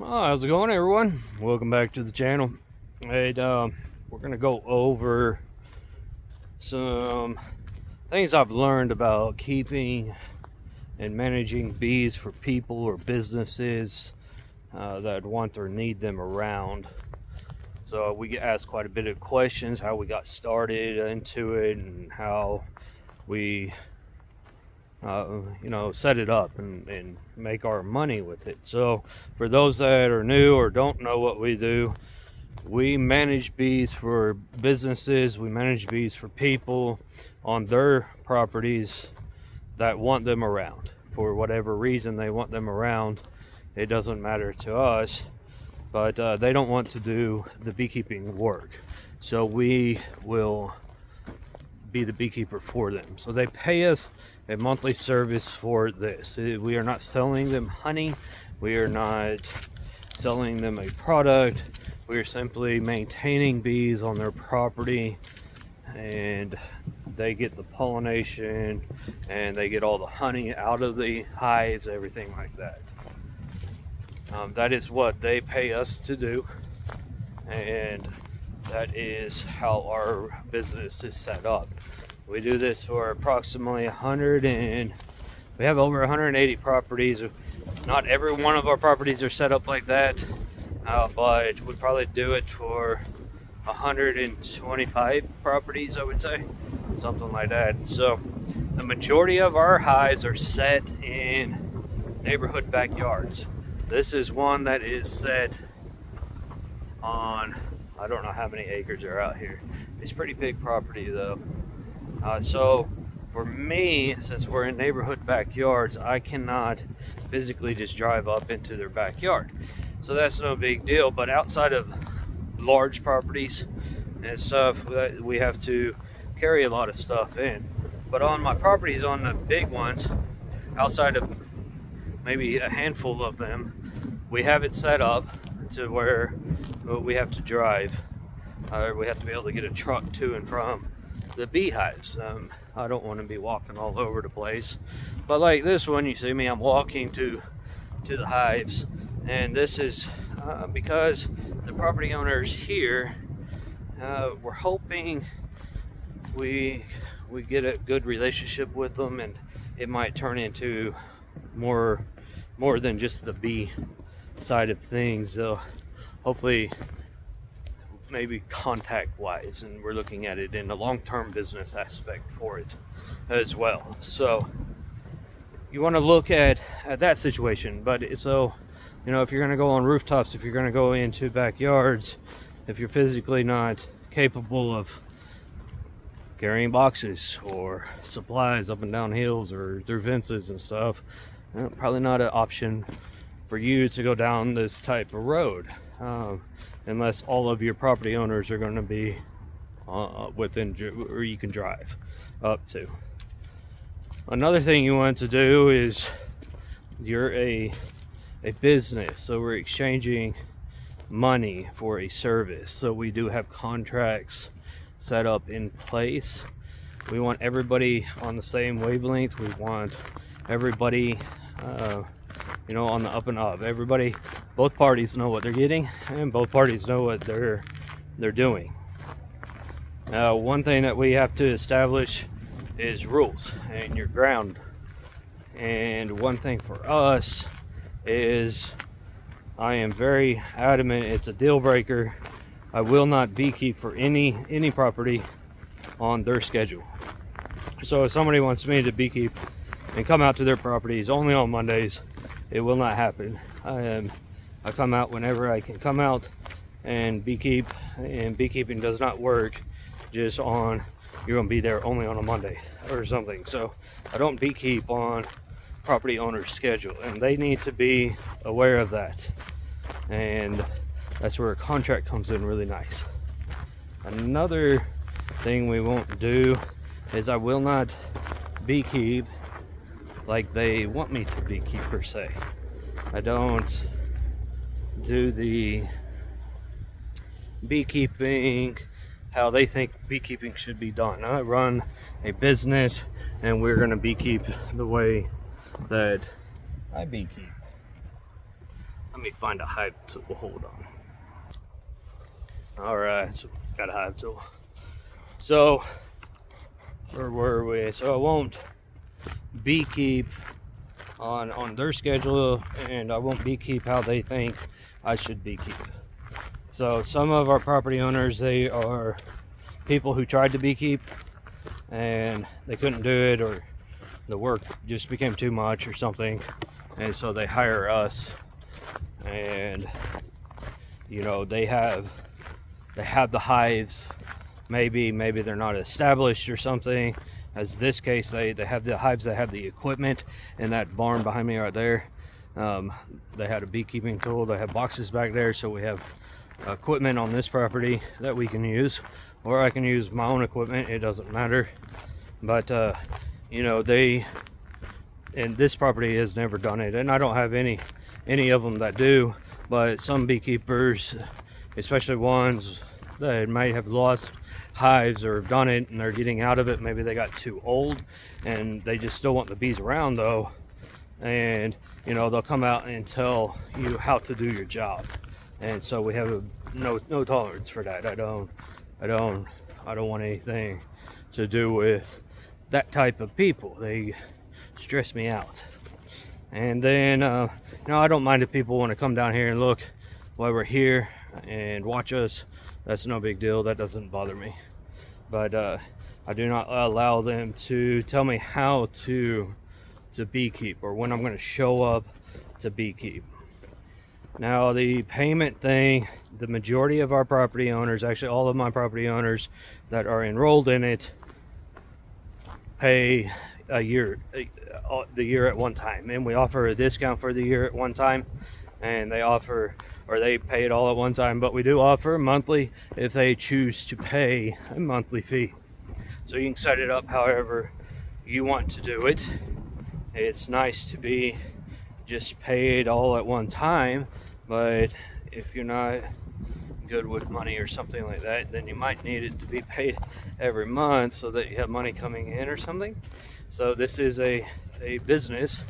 Oh, how's it going, everyone? Welcome back to the channel. Hey, we're gonna go over some things I've learned about keeping and managing bees for people or businesses that want or need them around. So we get asked quite a bit of questions, how we got started into it and how we set it up and make our money with it. So for those that are new or don't know what we do, we manage bees for businesses, we manage bees for people on their properties that want them around for whatever reason they want them around. It doesn't matter to us, but they don't want to do the beekeeping work, so we will be the beekeeper for them. So they pay us a monthly service for this. We are not selling them honey, we are not selling them a product, we are simply maintaining bees on their property, and they get the pollination and they get all the honey out of the hives, everything like that. That is what they pay us to do, and that is how our business is set up. We do this for approximately we have over 180 properties. Not every one of our properties are set up like that, but we probably do it for 125 properties, I would say, something like that. So the majority of our hives are set in neighborhood backyards. This is one that is set on, I don't know how many acres are out here. It's pretty big property though. So for me, since we're in neighborhood backyards, I cannot physically just drive up into their backyard. So that's no big deal, but outside of large properties and stuff, we have to carry a lot of stuff in. But on my properties, on the big ones, outside of maybe a handful of them, we have it set up to where we have to drive, we have to be able to get a truck to and from the beehives. I don't want to be walking all over the place, but like this one, you see me, I'm walking to the hives, and this is because the property owners here, we're hoping we get a good relationship with them, and it might turn into more than just the bee side of things. So hopefully, maybe contact wise, and we're looking at it in a long-term business aspect for it as well. So you want to look at that situation. But so, you know, if you're going to go on rooftops, if you're going to go into backyards, if you're physically not capable of carrying boxes or supplies up and down hills or through fences and stuff, probably not an option for you to go down this type of road, unless all of your property owners are going to be within, or you can drive up to. Another thing you want to do is, you're a business, so we're exchanging money for a service. So we do have contracts set up in place. We want everybody on the same wavelength. We want everybody on the up and up. Everybody, both parties know what they're getting, and both parties know what they're doing. One thing that we have to establish is rules and your ground. And one thing for us is, I am very adamant, it's a deal breaker. I will not beekeep for any property on their schedule. So if somebody wants me to beekeep and come out to their properties only on Mondays, it will not happen. I come out whenever I can come out and beekeep, and beekeeping does not work just on, you're gonna be there only on a Monday or something. So I don't beekeep on property owner's schedule, and they need to be aware of that. And that's where a contract comes in really nice. Another thing we won't do is, I will not beekeep like they want me to beekeep per se. I don't do the beekeeping how they think beekeeping should be done. I run a business, and we're going to beekeep the way that I beekeep. Let me find a hive tool. Hold on. All right, so got a hive tool. So where were we? So I won't beekeep on their schedule, and I won't beekeep how they think I should beekeep. So some of our property owners, they are people who tried to beekeep and they couldn't do it, or the work just became too much or something, and so they hire us. And you know, they have the hives. Maybe they're not established or something. As this case, they have the hives, they have the equipment in that barn behind me right there. They had a beekeeping tool, they have boxes back there, so we have equipment on this property that we can use, or I can use my own equipment, it doesn't matter. But you know, and this property has never done it, and I don't have any of them that do. But some beekeepers, especially ones that might have lost hives or have done it and they're getting out of it, maybe they got too old and they just still want the bees around though, and you know, they'll come out and tell you how to do your job. And so we have no tolerance for that. I don't want anything to do with that type of people. They stress me out. And then you know, I don't mind if people want to come down here and look while we're here and watch us. That's no big deal, that doesn't bother me. But I do not allow them to tell me how to beekeep, or when I'm going to show up to beekeep. Now the payment thing, the majority of our property owners, actually all of my property owners that are enrolled in it, pay the year at one time, and we offer a discount for the year at one time, and they pay it all at one time. But we do offer monthly if they choose to pay a monthly fee. So you can set it up however you want to do it. It's nice to be just paid all at one time, but if you're not good with money or something like that, then you might need it to be paid every month so that you have money coming in or something. So this is a business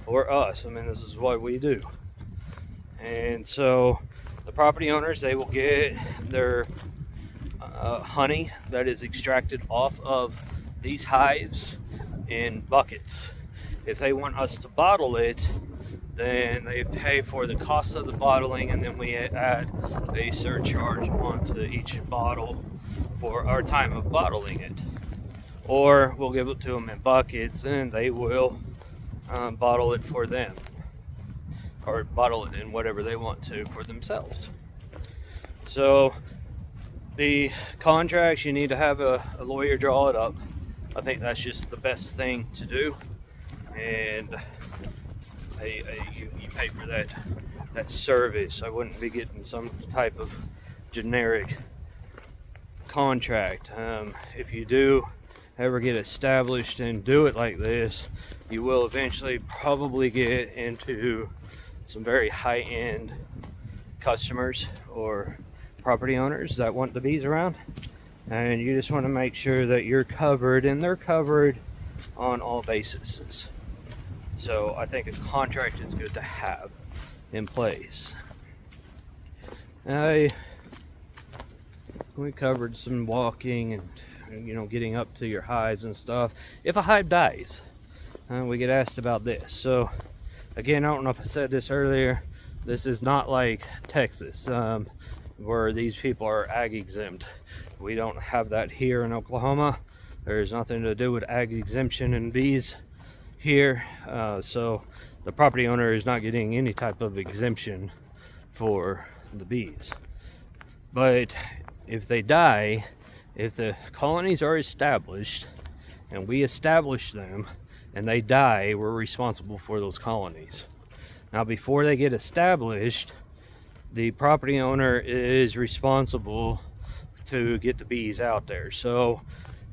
for us. I mean, this is what we do. And so the property owners, they will get their honey that is extracted off of these hives in buckets. If they want us to bottle it, then they pay for the cost of the bottling, and then we add a surcharge onto each bottle for our time of bottling it. Or we'll give it to them in buckets and they will bottle it for them, or bottle it in whatever they want to for themselves. So the contracts, you need to have a lawyer draw it up. I think that's just the best thing to do, and you pay for that service. I wouldn't be getting some type of generic contract. If you do ever get established and do it like this, you will eventually probably get into some very high-end customers or property owners that want the bees around, and you just want to make sure that you're covered and they're covered on all bases. So I think a contract is good to have in place. We covered some walking and you know, getting up to your hives and stuff. If a hive dies, we get asked about this. So again, I don't know if I said this earlier, this is not like Texas, where these people are ag exempt. We don't have that here in Oklahoma. There's nothing to do with ag exemption and bees here. So the property owner is not getting any type of exemption for the bees. But if they die, if the colonies are established and we establish them and they die, we're responsible for those colonies. Now, before they get established, the property owner is responsible to get the bees out there. So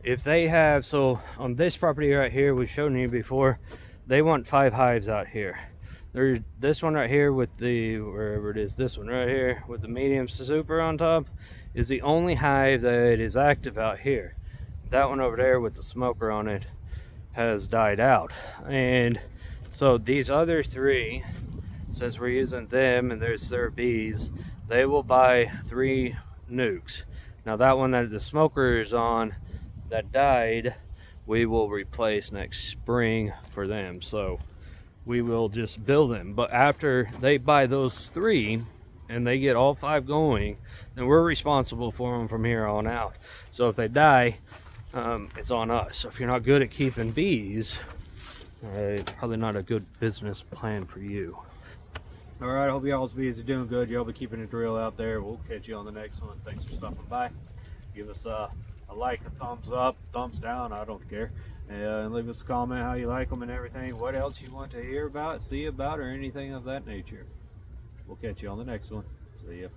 if they have, so on this property right here, we've shown you before, they want 5 hives out here. There's this one right here with the, wherever it is, this one right here with the medium super on top is the only hive that is active out here. That one over there with the smoker on it has died out. And so these other 3 since we're using them and there's their bees, they will buy 3 nukes. Now that one that the smoker is on that died, we will replace next spring for them. So we will just build them. But after they buy those 3 and they get all 5 going, then we're responsible for them from here on out. So if they die, it's on us. So if you're not good at keeping bees, probably not a good business plan for you. All right, I hope y'all's bees are doing good. Y'all be keeping it real out there. We'll catch you on the next one. Thanks for stopping by. Give us a like, a thumbs up, thumbs down, I don't care. And leave us a comment how you like them and everything. What else you want to hear about, see about, or anything of that nature. We'll catch you on the next one. See ya.